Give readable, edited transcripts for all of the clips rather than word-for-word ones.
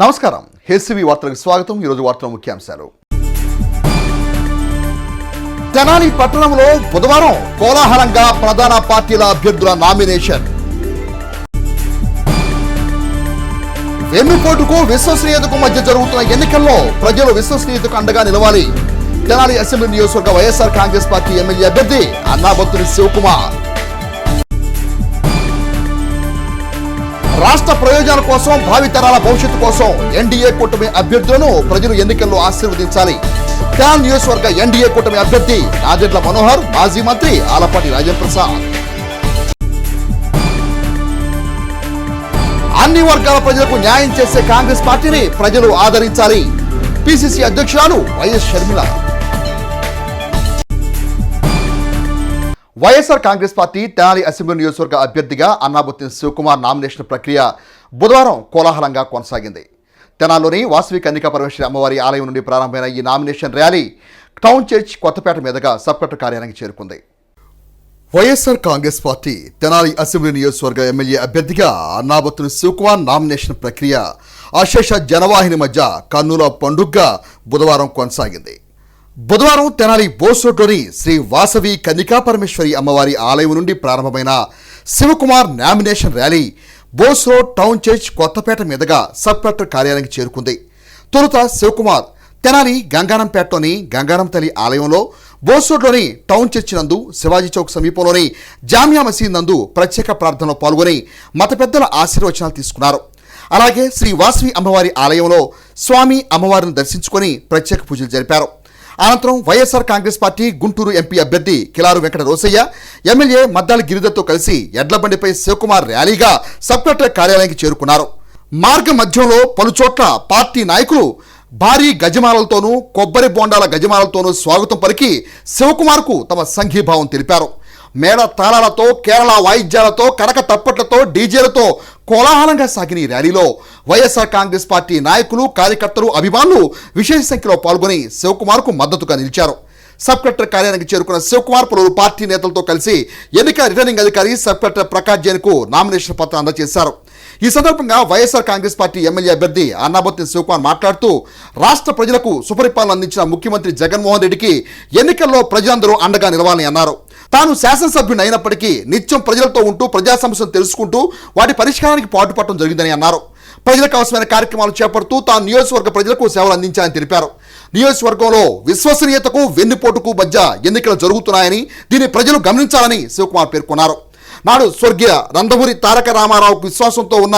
నమస్కారం. హెచ్సివి వార్తలకు స్వాగతం. ఈరోజు వార్తల ముఖ్యాంశాలు. తెనాలి పట్టణంలో బుధవారం కోలాహలంగా ప్రధాన పార్టీల అభ్యర్థుల నామినేషన్. వెన్నుపోటుకు విశ్వసనీయతకు మధ్య జరుగుతున్న ఎన్నికల్లో ప్రజలు విశ్వసనీయతకు అండగా నిలవాలి. తెనాలి అసెంబ్లీ నియోజకవర్గ వైఎస్ఆర్ కాంగ్రెస్ పార్టీ ఎమ్మెల్యే అభ్యర్థి అన్నాబత్తుని శివకుమార్. రాష్ట్ర ప్రయోజనాల కోసం, భావితరాల భవిష్యత్తు కోసం ఎన్డీఏ కూటమి అభ్యర్థులను ప్రజలు ఎన్నికల్లో ఆశీర్వదించాలి. తెనాలి నియోజకవర్గ ఎన్డీఏ కూటమి అభ్యర్థి నాదెండ్ల మనోహర్, మాజీ మంత్రి ఆలపాటి రాజేంద్రప్రసాద్. అన్ని వర్గాల ప్రజలకు న్యాయం చేసే కాంగ్రెస్ పార్టీని ప్రజలు ఆదరించాలి. పిసిసి అధ్యక్షురాలు YS Sharmila. YSR Congress party Tenali assembly నియోజకవర్గ అభ్యర్థిగా అన్నాబత్తుని శివకుమార్ నామినేషన్ ప్రక్రియ బుధవారం కోలాహలంగా కొనసాగింది. తెనాలిలోని వాసవి కన్నికా పరమేశ్వరి అమ్మవారి ఆలయం నుండి ప్రారంభమైన ఈ nomination rally town church Kothapeta మీదుగా సబ్ కలెక్టర్ కార్యాలయానికి చేరుకుంది. వైఎస్ఆర్ కాంగ్రెస్ పార్టీ తెనాలి అసెంబ్లీ నియోజకవర్గ ఎమ్మెల్యే అభ్యర్థిగా అన్నాబత్తుని శివకుమార్ నామినేషన్ ప్రక్రియ అశేష జనవాహిని మధ్య కన్నుల పండుగగా బుధవారం కొనసాగింది. బుధవారం తెనాలి బోస్ రోడ్లోని శ్రీ వాసవి కన్నికా పరమేశ్వరి అమ్మవారి ఆలయం నుండి ప్రారంభమైన Sivakumar nomination rally Bose road town church Kothapeta మీదుగా సబ్ కలెక్టర్ కార్యాలయానికి చేరుకుంది. తొలుత శివకుమార్ తెనాలి గంగానంపేటలోని గంగానం తల్లి ఆలయంలో, బోస్ రోడ్లోని టౌన్ చర్చ్ నందు, శివాజీ చౌక్ సమీపంలోని జామియా మసీద్ నందు ప్రత్యేక ప్రార్థనలో పాల్గొని మత పెద్దల ఆశీర్వచనాలు తీసుకున్నారు. అలాగే శ్రీ వాసవి అమ్మవారి ఆలయంలో స్వామి అమ్మవారిని దర్శించుకొని ప్రత్యేక పూజలు జరిపారు. అనంతరం వైఎస్ఆర్ కాంగ్రెస్ పార్టీ గుంటూరు ఎంపీ అభ్యర్థి కిలారు వెంకట రోసయ్య, ఎమ్మెల్యే మద్దాలి గిరిధర్తో కలిసి ఎడ్లబండిపై శివకుమార్ ర్యాలీగా సబ్ కలెక్టర్ కార్యాలయానికి చేరుకున్నారు. మార్గ మధ్యంలో పలుచోట్ల పార్టీ నాయకులు భారీ గజమాలతోనూ, కొబ్బరి బోండాల గజమాలతోనూ స్వాగతం పలికి శివకుమార్కు తమ సంఘీభావం తెలిపారు. మేళ తాళాలతో, కేరళ వాయిద్యాలతో, కనక తప్పట్లతో, డీజేలతో కోలాహలంగా సాగిన ఈ ర్యాలీలో వైఎస్ఆర్ కాంగ్రెస్ పార్టీ నాయకులు, కార్యకర్తలు, అభిమానులు విశేష సంఖ్యలో పాల్గొని శివకుమార్కు మద్దతుగా నిలిచారు. సబ్ కలెక్టర్ కార్యాలయానికి చేరుకున్న శివకుమార్ పలువురు పార్టీ నేతలతో కలిసి ఎన్నికల రిటర్నింగ్ అధికారి సబ్ కలెక్టర్ ప్రకాష్ జైన్కు నామినేషన్ పత్రం అందజేశారు. ఈ సందర్భంగా వైఎస్ఆర్ కాంగ్రెస్ పార్టీ ఎమ్మెల్యే అభ్యర్థి అన్నాబత్తుని శివకుమార్ మాట్లాడుతూ, రాష్ట్ర ప్రజలకు సుపరిపాలన అందించిన ముఖ్యమంత్రి జగన్మోహన్ రెడ్డికి ఎన్నికల్లో ప్రజలందరూ అండగా నిలవాలని అన్నారు. తాను శాసనసభ్యుని అయినప్పటికీ నిత్యం ప్రజలతో ఉంటూ ప్రజా సమస్యలు తెలుసుకుంటూ వాటి పరిష్కారానికి పాటుపడటం జరిగిందని అన్నారు. ప్రజలకు అవసరమైన కార్యక్రమాలు చేపడుతూ తాను నియోజకవర్గ ప్రజలకు సేవలు అందించాలని తెలిపారు. నియోజకవర్గంలో విశ్వసనీయతకు, వెన్నుపోటుకు మధ్య ఎన్నికలు జరుగుతున్నాయని, దీన్ని ప్రజలు గమనించాలని శివకుమార్ పేర్కొన్నారు. నాడు స్వర్గీయ నందమూరి తారక రామారావుకు విశ్వాసంతో ఉన్న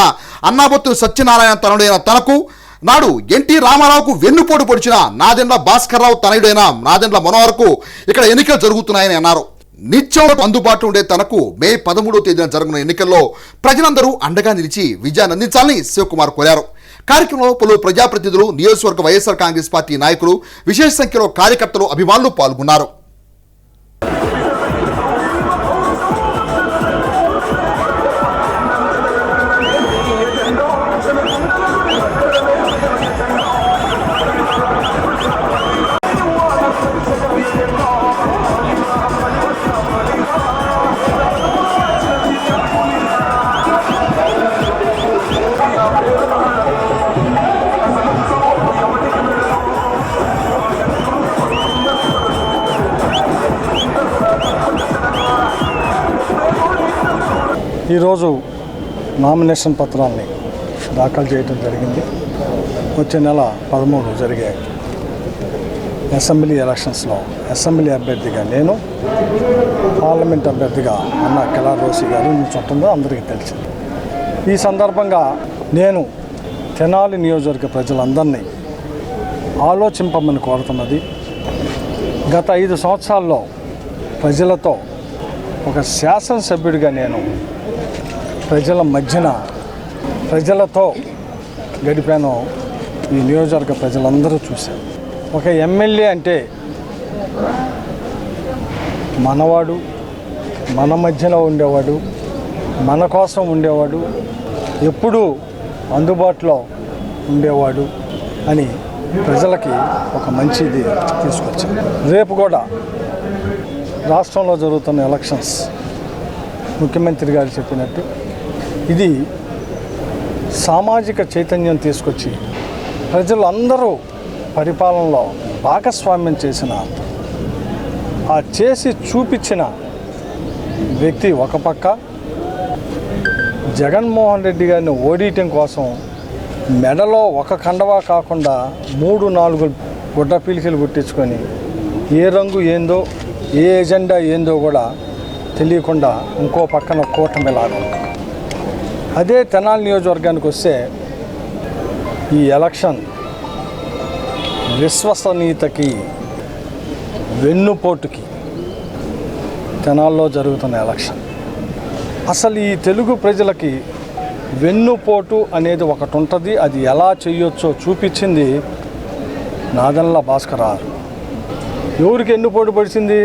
అన్నాబత్తుని సత్యనారాయణ తనయుడైన తనకు, నాడు ఎన్టీ రామారావుకు వెన్నుపోటు పొడిచిన నాదెండ్ల భాస్కర్రావు తనయుడైన నాదెండ్ల మనోహర్కు ఇక్కడ ఎన్నికలు జరుగుతున్నాయని అన్నారు. నిత్యం అందుబాటులో ఉండే తనకు మే 13వ తేదీన జరగనున్న ఎన్నికల్లో ప్రజలందరూ అండగా నిలిచి విజయాన్ని అందించాలని శివకుమార్ కోరారు. కార్యక్రమంలో పలువురు ప్రజాప్రతినిధులు, నియోజకవర్గ వైఎస్ఆర్ కాంగ్రెస్ పార్టీ నాయకులు, విశేష సంఖ్యలో కార్యకర్తలు, అభిమానులు పాల్గొన్నారు. ఈరోజు నామినేషన్ పత్రాన్ని దాఖలు చేయడం జరిగింది. వచ్చే నెల 13 జరిగే అసెంబ్లీ ఎలక్షన్స్లో అసెంబ్లీ అభ్యర్థిగా నేను, పార్లమెంట్ అభ్యర్థిగా అన్న కిలారు రోసయ్య గారు నిల్చుంటుందో అందరికీ తెలిసింది. ఈ సందర్భంగా నేను తెనాలి నియోజకవర్గ ప్రజలందరినీ ఆలోచింపమని కోరుతున్నది, గత 5 సంవత్సరాల్లో ప్రజలతో ఒక శాసనసభ్యుడిగా నేను ప్రజల మధ్యన ప్రజలతో గడిపాను. ఈ నియోజకవర్గ ప్రజలందరూ చూశారు. ఒక ఎమ్మెల్యే అంటే మనవాడు, మన మధ్యలో ఉండేవాడు, మన కోసం ఉండేవాడు, ఎప్పుడూ అందుబాటులో ఉండేవాడు అని ప్రజలకి ఒక మంచిది తీసుకొచ్చారు. రేపు కూడా రాష్ట్రంలో జరుగుతున్న ఎలక్షన్స్ ముఖ్యమంత్రి గారు చెప్పినట్టు ఇది సామాజిక చైతన్యం తీసుకొచ్చి ప్రజలందరూ పరిపాలనలో భాగస్వామ్యం చేసిన ఆ చేసి చూపించిన వ్యక్తి ఒక పక్క, జగన్మోహన్ రెడ్డి గారిని ఓడించడం కోసం మెడలో ఒక కండవా కాకుండా 3-4 గుడ్డ పీలికలు గుట్టించుకొని ఏ రంగు ఏందో ఏ ఎజెండా ఏందో కూడా తెలియకుండా ఇంకో పక్కన కూటమి లాగా. అదే తెనాలి నియోజకవర్గానికి వస్తే ఈ ఎలక్షన్ విశ్వసనీయతకి వెన్నుపోటుకి తెనాల్లో జరుగుతున్న ఎలక్షన్. అసలు ఈ తెలుగు ప్రజలకి వెన్నుపోటు అనేది ఒకటి ఉంటుంది. అది ఎలా చేయొచ్చో చూపించింది నాదెండ్ల భాస్కరరావు. ఎవరికి వెన్నుపోటు పడిచింది?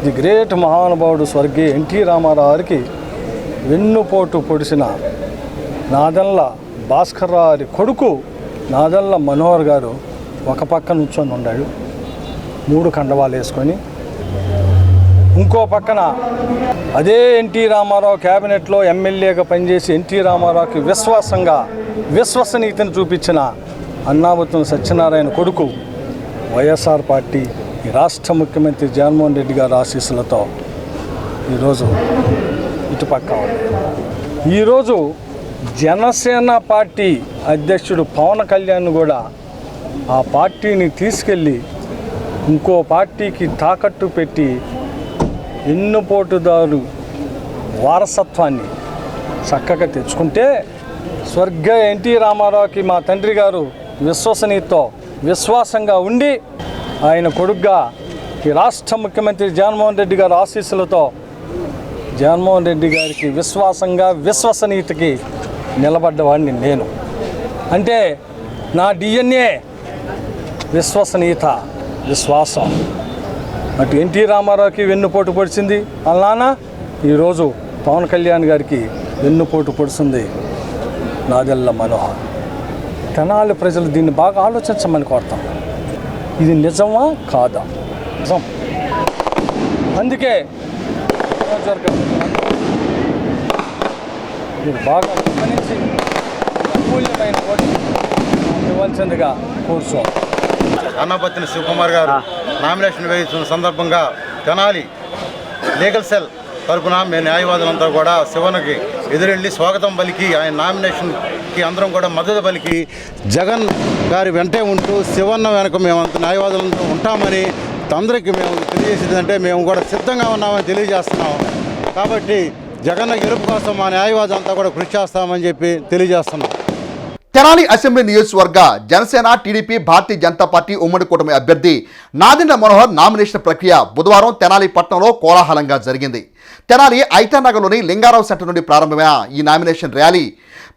ది గ్రేట్ మహానుభావుడు స్వర్గీయ ఎన్టీ రామారావు గారికి వెన్నుపోటు పొడిచిన నాదెండ్ల భాస్కరరావు కొడుకు నాదెండ్ల మనోహర్ గారు ఒక పక్క నుంచొని ఉన్నాడు 3 కండవాలు వేసుకొని. ఇంకో పక్కన అదే ఎన్టీ రామారావు క్యాబినెట్లో ఎమ్మెల్యేగా పనిచేసి ఎన్టీ రామారావుకి విశ్వసనీయతను చూపించిన అన్నాబత్తుని సత్యనారాయణ కొడుకు వైఎస్ఆర్ పార్టీ ఈ రాష్ట్ర ముఖ్యమంత్రి జగన్మోహన్ రెడ్డి గారి ఆశీస్సులతో ఈరోజు ఇటుపక్క ఉంది. ఈరోజు జనసేన పార్టీ అధ్యక్షుడు పవన్ కళ్యాణ్ కూడా ఆ పార్టీని తీసుకెళ్ళి ఇంకో పార్టీకి తాకట్టు పెట్టి ఎన్నుపోటుదారు వారసత్వాన్ని చక్కగా తెచ్చుకుంటే, స్వర్గీయ ఎన్టీ రామారావుకి మా తండ్రి గారు విశ్వాసంగా ఉండి ఆయన కొడుగ్గా ఈ రాష్ట్ర ముఖ్యమంత్రి జగన్మోహన్ రెడ్డి గారి ఆశీస్సులతో జగన్మోహన్ రెడ్డి గారికి విశ్వసనీయతకి నిలబడ్డవాడిని నేను. అంటే నా డిఎన్ఏ విశ్వాసం. అటు ఎన్టీ రామారావుకి వెన్నుపోటు పొడిచింది అలానా, ఈరోజు పవన్ కళ్యాణ్ గారికి వెన్నుపోటు పొడిచింది నాదెండ్ల మనోహర్. తెనాలి ప్రజలు దీన్ని బాగా ఆలోచించమని కోరుతాం. ఇది నిజమా కాదా? నిజం. అందుకే మీరు బాగా గమనించి అమూల్యమైన ఓటు ఇవ్వాల్సిందిగా కూర్చోవాలి. అన్నాబత్తుని శివకుమార్ గారు నామినేషన్ వేస్తున్న సందర్భంగా తెనాలి లీగల్ సెల్ తరపున మేము న్యాయవాదులంతా కూడా శివన్కి ఎదురెళ్ళి స్వాగతం పలికి ఆయన నామినేషన్కి అందరం కూడా మద్దతు పలికి జగన్ గారి వెంటే ఉంటూ శివన్న వెనక మేము అంత న్యాయవాదులంతా ఉంటామని అందరికీ మేము తెలియజేసేది అంటే మేము కూడా సిద్ధంగా ఉన్నామని తెలియజేస్తున్నాం. కాబట్టి జగన్ గెలుపు కోసం మా న్యాయవాదులంతా కూడా కృషి చేస్తామని చెప్పి తెలియజేస్తున్నాం. తెనాలి అసెంబ్లీ నియోజకవర్గ జనసేన, టీడీపీ, భారతీయ జనతా పార్టీ ఉమ్మడి కూటమి అభ్యర్థి నాదెండ్ల మనోహర్ నామినేషన్ ప్రక్రియ బుధవారం తెనాలి పట్టణంలో కోలాహలంగా జరిగింది. తెనాలి ఐతానగర్లోని లింగారావు సెంటర్ నుండి ప్రారంభమైన ఈ నామినేషన్ ర్యాలీ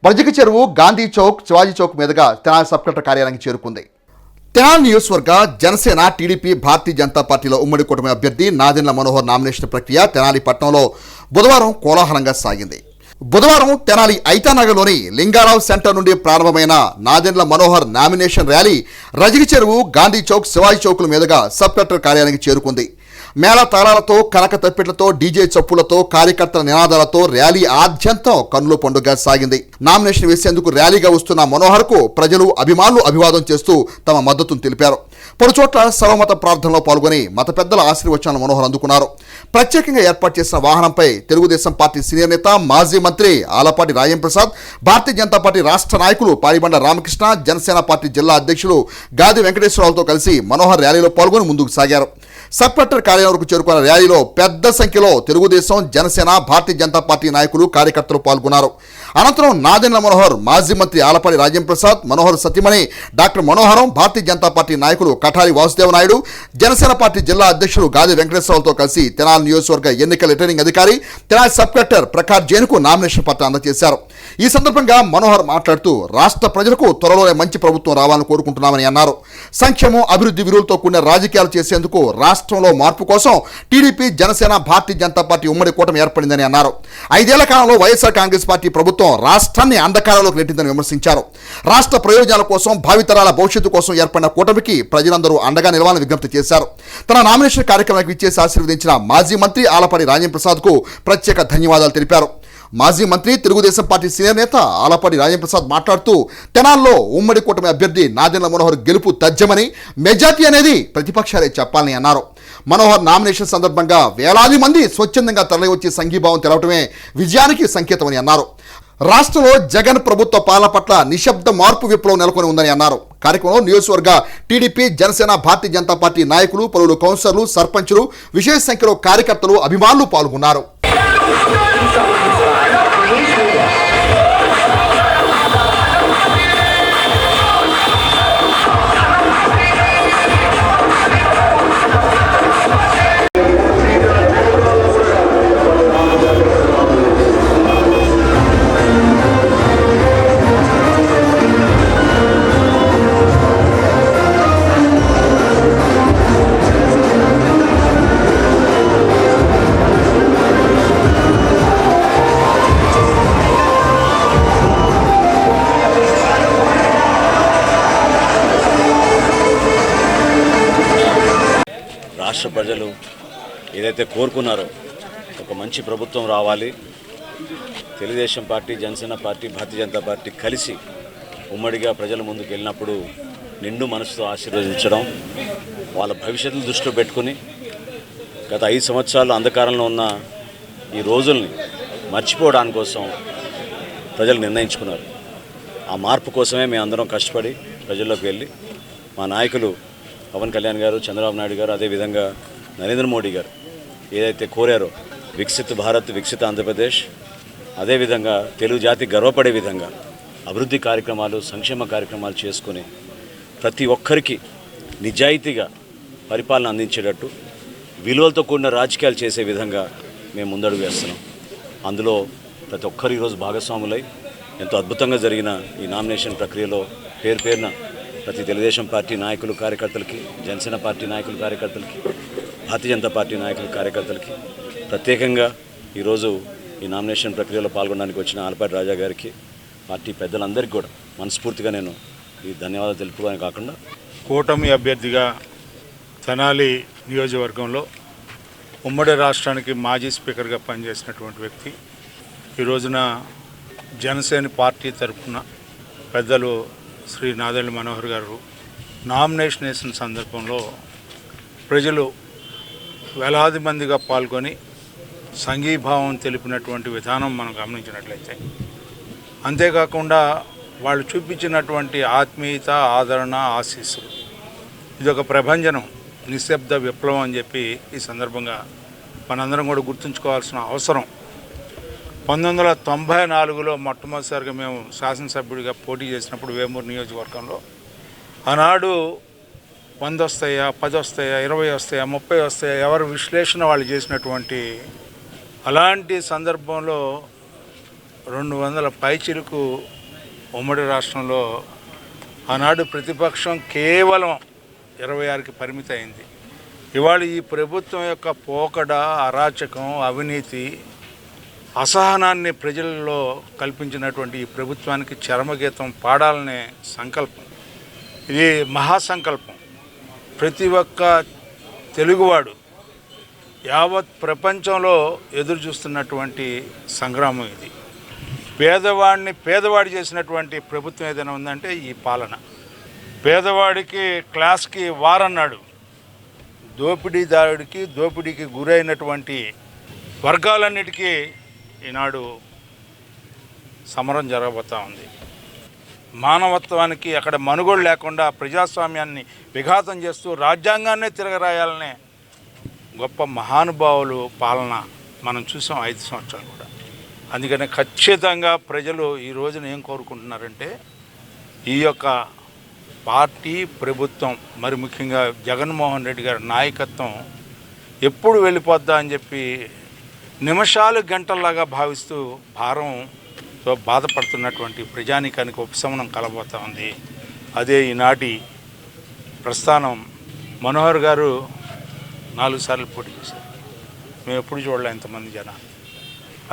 బ్రజిక చెరువు, గాంధీ చౌక్, శివాజీ చౌక్ మీదుగా తెనాలి సబ్ కలెక్టర్ కార్యాలయానికి చేరుకుంది. తెనాలి నియోజకవర్గ జనసేన, టీడీపీ, భారతీయ జనతా పార్టీల ఉమ్మడి కూటమి అభ్యర్థి నాదెండ్ల మనోహర్ నామినేషన్ ప్రక్రియ తెనాలి పట్టణంలో బుధవారం కోలాహలంగా సాగింది. బుధవారం తెనాలి ఐతానగర్లోని లింగారావు సెంటర్ నుండి ప్రారంభమైన నాదెండ్ల మనోహర్ నామినేషన్ ర్యాలీ రజిక చెరువు, గాంధీ చౌక్, శివాజీ చౌకుల మీదుగా సబ్ కలెక్టర్ కార్యాలయానికి చేరుకుంది. మేళ తాళాలతో, కనక తప్పిళ్లతో, డీజే చప్పులతో, కార్యకర్తల నినాదాలతో ర్యాలీ ఆద్యంతం కన్నుల పండుగ సాగింది. నామినేషన్ వేసేందుకు ర్యాలీగా వస్తున్న మనోహర్కు ప్రజలు, అభిమానులు అభివాదం చేస్తూ తమ మద్దతును తెలిపారు. పలుచోట్ల సర్వమత ప్రార్థనలో పాల్గొని మత పెద్దల ఆశీర్వచనాలను మనోహర్ అందుకున్నారు. ప్రత్యేకంగా ఏర్పాటు చేసిన వాహనంపై తెలుగుదేశం పార్టీ సీనియర్ నేత, మాజీ మంత్రి ఆలపాటి రాజేంద్రప్రసాద్, భారతీయ జనతా పార్టీ రాష్ట్ర నాయకులు పాడిబండ రామకృష్ణ, జనసేన పార్టీ జిల్లా అధ్యక్షులు గాది వెంకటేశ్వరరావుతో కలిసి మనోహర్ ర్యాలీలో పాల్గొని ముందుకు సాగారు. సబ్ కలెక్టర్ కార్యాలయం వరకు చేరుకున్న ర్యాలీలో పెద్ద సంఖ్యలో తెలుగుదేశం, జనసేన, భారతీయ జనతా పార్టీ నాయకులు, కార్యకర్తలు పాల్గొన్నారు. అనంతరం నాదెండ్ల మనోహర్, మాజీ మంత్రి ఆలపాటి రాజేంద్రప్రసాద్, మనోహర్ సతీమణి డాక్టర్ మనోహరం, భారతీయ జనతా పార్టీ నాయకులు కఠారి వాసుదేవ నాయుడు, జనసేన పార్టీ జిల్లా అధ్యక్షులు గాది వెంకటేశ్వరరావుతో కలిసి తెనాలి నియోజకవర్గ ఎన్నికల రిటర్నింగ్ అధికారి, తెనాలి సబ్ కలెక్టర్ ప్రకాష్ జైన్కు నామినేషన్ పత్రం అందజేశారు. ఈ సందర్భంగా మనోహర్ మాట్లాడుతూ రాష్ట్ర ప్రజలకు త్వరలోనే మంచి ప్రభుత్వం రావాలని కోరుకుంటున్నామని అన్నారు. సంక్షేమం, అభివృద్ధి విలువలతో కూడిన రాజకీయాలు చేసేందుకు రాష్ట్రంలో మార్పు కోసం టీడీపీ, జనసేన, భారతీయ జనతా పార్టీ ఉమ్మడి కూటమి ఏర్పడిందని అన్నారు. 5 ఏళ్ల కాలంలో వైఎస్ఆర్ కాంగ్రెస్ పార్టీ ప్రభుత్వం రాష్ట్రాన్ని అంధకారంలోకి నెట్టిందని విమర్శించారు. రాష్ట్ర ప్రయోజనాల కోసం, భావితరాల భవిష్యత్తు కోసం ఏర్పడిన కూటమికి ప్రజలందరూ అండగా నిలవాలని విజ్ఞప్తి చేశారు. తన నామినేషన్ కార్యక్రమానికి విచ్చేసి ఆశీర్వదించిన మాజీ మంత్రి ఆలపాటి రాజేంద్రప్రసాద్కు ప్రత్యేక ధన్యవాదాలు తెలిపారు. మాజీ మంత్రి తెలుగుదేశం పార్టీ సీనియర్ నేత ఆలపాటి రాజేంద్రప్రసాద్ మాట్లాడుతూ తెనాల్లో ఉమ్మడి కూటమి అభ్యర్థి నాదెండ్ల మనోహర్ గెలుపు తథ్యమని, మెజార్టీ అనేది ప్రతిపక్షాలే చెప్పాలని అన్నారు. మనోహర్ నామినేషన్ సందర్భంగా వేలాది మంది స్వచ్ఛందంగా తరలివచ్చి సంఘీభావం తెలవటమే విజయానికి సంకేతమని అన్నారు. రాష్ట్రంలో జగన్ ప్రభుత్వ పాలన పట్ల నిశ్శబ్ద మార్పు విప్లవం నెలకొని ఉందని అన్నారు. కార్యక్రమంలో నియోజకవర్గ టీడీపీ, జనసేన, భారతీయ జనతా పార్టీ నాయకులు, పలువురు కౌన్సిలర్లు, సర్పంచులు, విశేష సంఖ్యలో కార్యకర్తలు, అభిమానులు పాల్గొన్నారు. రాష్ట్ర ప్రజలు ఏదైతే కోరుకున్నారో ఒక మంచి ప్రభుత్వం రావాలి, Telugu Desam party, Janasena party, Bharatiya Janata party కలిసి ఉమ్మడిగా ప్రజల ముందుకు వెళ్ళినప్పుడు నిండు మనసుతో ఆశీర్వదించడం, వాళ్ళ భవిష్యత్తును దృష్టిలో పెట్టుకుని గత 5 సంవత్సరాలు అంధకారంలో ఉన్న ఈ రోజుల్ని మర్చిపోవడానికి కోసం ప్రజలు నిర్ణయించుకున్నారు. ఆ మార్పు కోసమే మేము అందరం కష్టపడి ప్రజల్లోకి వెళ్ళి మా నాయకులు పవన్ కళ్యాణ్ గారు, చంద్రబాబు నాయుడు గారు, అదేవిధంగా నరేంద్ర మోడీ గారు ఏదైతే కోరారో వికసిత్ భారత్, వికసిత ఆంధ్రప్రదేశ్, అదేవిధంగా తెలుగు జాతి గర్వపడే విధంగా అభివృద్ధి కార్యక్రమాలు, సంక్షేమ కార్యక్రమాలు చేసుకుని ప్రతి ఒక్కరికి నిజాయితీగా పరిపాలన అందించేటట్టు విలువలతో కూడిన రాజకీయాలు చేసే విధంగా మేము ముందడుగు వేస్తున్నాం. అందులో ప్రతి ఒక్కరు ఈరోజు భాగస్వాములై ఎంతో అద్భుతంగా జరిగిన ఈ నామినేషన్ ప్రక్రియలో పేరు పేరున ప్రతి తెలుగుదేశం పార్టీ నాయకులు, కార్యకర్తలకి, జనసేన పార్టీ నాయకులు, కార్యకర్తలకి, భారతీయ జనతా పార్టీ నాయకులు, కార్యకర్తలకి, ప్రత్యేకంగా ఈరోజు ఈ నామినేషన్ ప్రక్రియలో పాల్గొనడానికి వచ్చిన ఆలపాటి రాజా గారికి, పార్టీ పెద్దలందరికీ కూడా మనస్ఫూర్తిగా నేను ఈ ధన్యవాదాలు తెలుపుకోవడానికి కాకుండా, కూటమి అభ్యర్థిగా తెనాలి నియోజకవర్గంలో ఉమ్మడి రాష్ట్రానికి మాజీ స్పీకర్గా పనిచేసినటువంటి వ్యక్తి, ఈ రోజున జనసేన పార్టీ తరఫున పెద్దలు శ్రీ నాదెండ్ల మనోహర్ గారు నామినేషన్ వేసిన సందర్భంలో ప్రజలు వేలాది మందిగా పాల్గొని సంఘీభావం తెలిపినటువంటి విధానం మనం గమనించినట్లయితే, అంతేకాకుండా వాళ్ళు చూపించినటువంటి ఆత్మీయత, ఆదరణ, ఆశీస్సులు, ఇదొక ప్రభంజనం, నిశ్శబ్ద విప్లవం అని చెప్పి ఈ సందర్భంగా మనందరం కూడా గుర్తుంచుకోవాల్సిన అవసరం. 1994లో మొట్టమొదటిసారిగా మేము శాసనసభ్యుడిగా పోటీ చేసినప్పుడు వేమూరు నియోజకవర్గంలో ఆనాడు 100 వస్తాయా, 10 వస్తాయా, 20 వస్తాయా, 30 వస్తాయా, ఎవరి విశ్లేషణ వాళ్ళు చేసినటువంటి అలాంటి సందర్భంలో 200 పైచిలకు ఉమ్మడి రాష్ట్రంలో ఆనాడు ప్రతిపక్షం కేవలం 26కి పరిమితి అయింది. ఇవాళ ఈ ప్రభుత్వం యొక్క పోకడ, అరాచకం, అవినీతి, అసహనాన్ని ప్రజల్లో కల్పించినటువంటి ఈ ప్రభుత్వానికి చరమగీతం పాడాలనే సంకల్పం, ఇది మహాసంకల్పం. ప్రతి ఒక్క తెలుగువాడు యావత్ ప్రపంచంలో ఎదురు చూస్తున్నటువంటి సంగ్రామం ఇది. పేదవాడిని పేదవాడి చేసినటువంటి ప్రభుత్వం ఏదైనా ఉందంటే ఈ పాలన. పేదవాడికి క్లాస్కి వారన్నాడు, దోపిడీకి గురైనటువంటి వర్గాలన్నిటికీ ఈనాడు సమరం జరగబోతూ ఉంది. మానవత్వానికి అక్కడ మనుగోడు లేకుండా ప్రజాస్వామ్యాన్ని విఘాతం చేస్తూ రాజ్యాంగాన్నే తిరగరాయాలనే గొప్ప మహానుభావులు పాలన మనం చూసాం 5 సంవత్సరాలు కూడా. అందుకని ఖచ్చితంగా ప్రజలు ఈ రోజున ఏం కోరుకుంటున్నారంటే, ఈ యొక్క పార్టీ, ప్రభుత్వం, మరి ముఖ్యంగా జగన్మోహన్ రెడ్డి గారి నాయకత్వం ఎప్పుడు వెళ్ళిపోద్దా అని చెప్పి నిమిషాలు గంటల్లాగా భావిస్తూ భారంతో బాధపడుతున్నటువంటి ప్రజానీకానికి ఉపశమనం కలబోతూ ఉంది. అదే ఈనాటి ప్రస్థానం. మనోహర్ గారు 4 సార్లు పోటీ చేశారు. మేము ఎప్పుడు చూడలే ఇంతమంది జనాలు.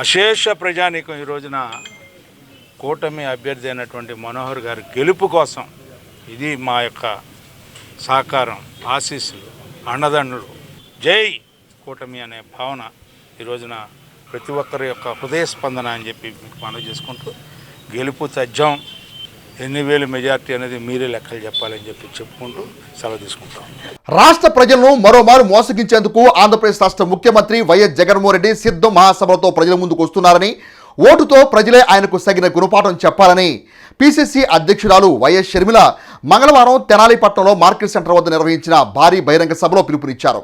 అశేష ప్రజానీకం ఈ రోజున కూటమి అభ్యర్థి అయినటువంటి మనోహర్ గారి గెలుపు కోసం ఇది మా యొక్క సహకారం, ఆశీస్సులు, అండదండలు. జై కూటమి అనే భావన ఈ రోజున ప్రతి ఒక్కరి యొక్క హృదయ స్పందన అని చెప్పి మీకు మనవి చేసుకుంటూ గెలుపు తథ్యం ఎన్ని వేలు మెజార్టీ అనేది మీరే లెక్కలు చెప్పాలని చెప్పి చెప్పుకుంటూ సెలవు తీసుకుంటాం. రాష్ట్ర ప్రజలను మరోమారు మోసగించేందుకు ఆంధ్రప్రదేశ్ రాష్ట్ర ముఖ్యమంత్రి వైఎస్ జగన్మోహన్ రెడ్డి సిద్ధం మహాసభలతో ప్రజల ముందుకు వస్తున్నారని, ఓటుతో ప్రజలే ఆయనకు తగిన గుణపాఠం చెప్పాలని పిసిసి అధ్యక్షురాలు వైఎస్ షర్మిల మంగళవారం తెనాలి పట్టణంలో మార్కెట్ సెంటర్ వద్ద నిర్వహించిన భారీ బహిరంగ సభలో పిలుపునిచ్చారు.